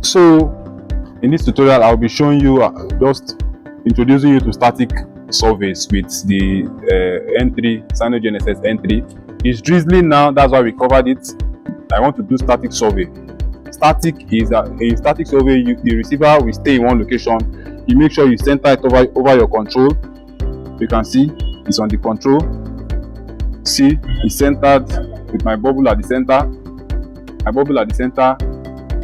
So in this tutorial, I'll be showing you just introducing you to static surveys with the N3 Cyanogenesis N3. It's drizzling now, that's why we covered it. I want to do static survey. Static is a static survey. The receiver will stay in one location. You make sure you center it over your control. You can see it's on the control. See, it's centered with my bubble at the center. My bubble at the center.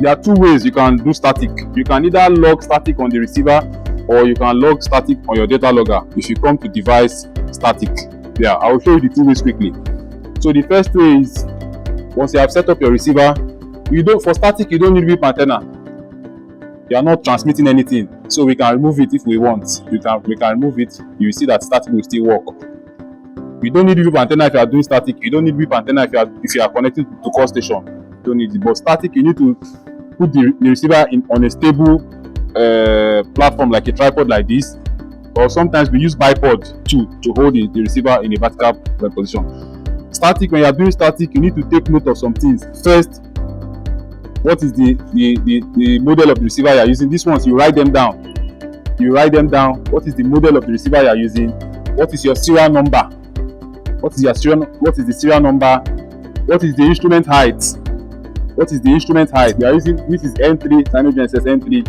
There are two ways you can do static. You can either log static on the receiver, or you can log static on your data logger. If you come to device static, yeah, I will show you the two ways quickly. So the first way is, once you have set up your receiver, for static you don't need whip antenna. You are not transmitting anything, so we can remove it if we want. We can remove it. You will see that static will still work. You don't need whip antenna if you are doing static. You don't need whip antenna if you are connected to call station. You don't need it. But static, you need to put the receiver on a stable platform, like a tripod like this, or sometimes we use bipod too to hold the receiver in a vertical position. Static, when you are doing static, you need to take note of some things. First, what is the model of the receiver you are using? These ones, you write them down. What is the model of the receiver you are using? What is your serial number? What is the serial number? What is the instrument height? What is the instrument height? We are using, this is N3, Cyanogenesis N3.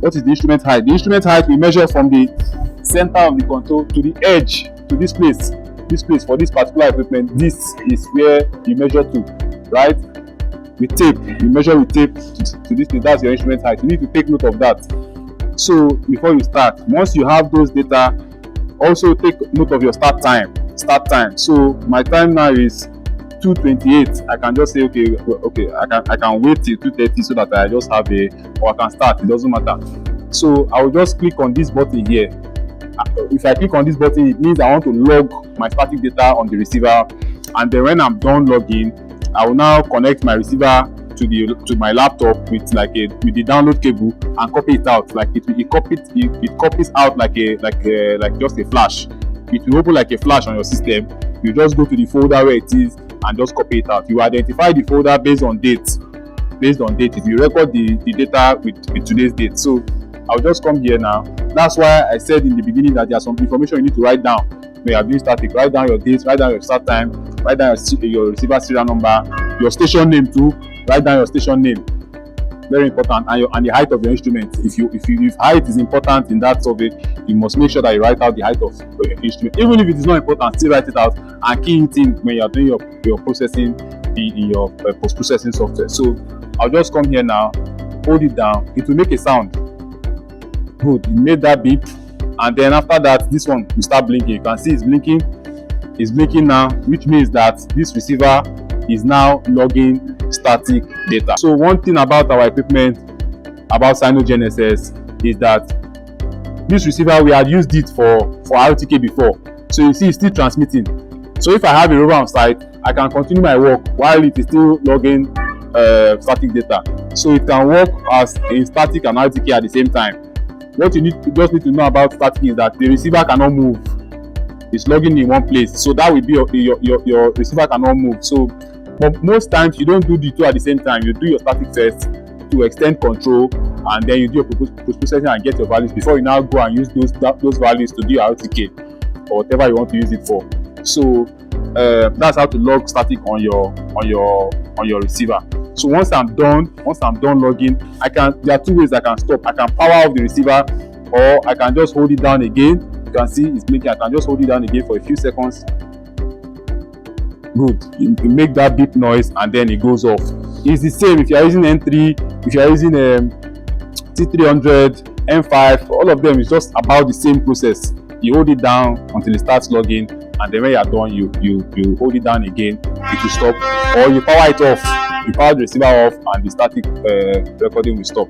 What is the instrument height? The instrument height we measure from the center of the control to the edge, to this place. This place, for this particular equipment, this is where you measure to, right? With tape, you measure with tape to this place. That's your instrument height. You need to take note of that. So before you start, once you have those data, also take note of your start time. So my time now is 2:28. I can just say okay, I can wait till 2:30 so that I just have or I can start. It doesn't matter. So I will just click on this button here. If I click on this button, it means I want to log my static data on the receiver, and then when I'm done logging, I will now connect my receiver to my laptop with the download cable and copy it out. Like it copies out like just a flash. It will open like a flash on your system. You just go to the folder where it is and just copy it out. You identify the folder based on date. If you record the data with today's date. So I'll just come here now. That's why I said in the beginning that there's some information you need to write down when you are doing static. Write down your dates, write down your start time, write down your receiver serial number, your station name too. Write down your station name. Very important, and the height of your instrument. If height is important in that survey, you must make sure that you write out the height of your instrument. Even if it is not important, still write it out and key it in when you are doing your processing in your post-processing software. So I'll just come here now, hold it down. It will make a sound. Good, it made that beep, and then after that, this one will start blinking. You can see it's blinking. It's blinking now, which means that this receiver is now logging static data. So one thing about our equipment, about Cyanogenesis, is that this receiver, we had used it for Otic before. So you see it's still transmitting. So if I have a rover on site, I can continue my work while it is still logging static data. So it can work as a static and Otic at the same time. What you just need to know about static is that the receiver cannot move. It's logging in one place. So that will be your receiver cannot move. So but most times you don't do the two at the same time. You do your static first to extend control, and then you do your post-processing and get your values before you now go and use those values to do your Otic or whatever you want to use it for. So that's how to log static on your receiver. So once I'm done logging, there are two ways I can stop. I can power off the receiver, or I can just hold it down again. You can see it's blinking. I can just hold it down again for a few seconds. Good. You make that beep noise and then it goes off. It's the same if you are using N3, if you are using T300, M5, all of them is just about the same process. You hold it down until it starts logging, and then when you are done, you hold it down again, it will stop, or you power it off. You power the receiver off and the static recording will stop.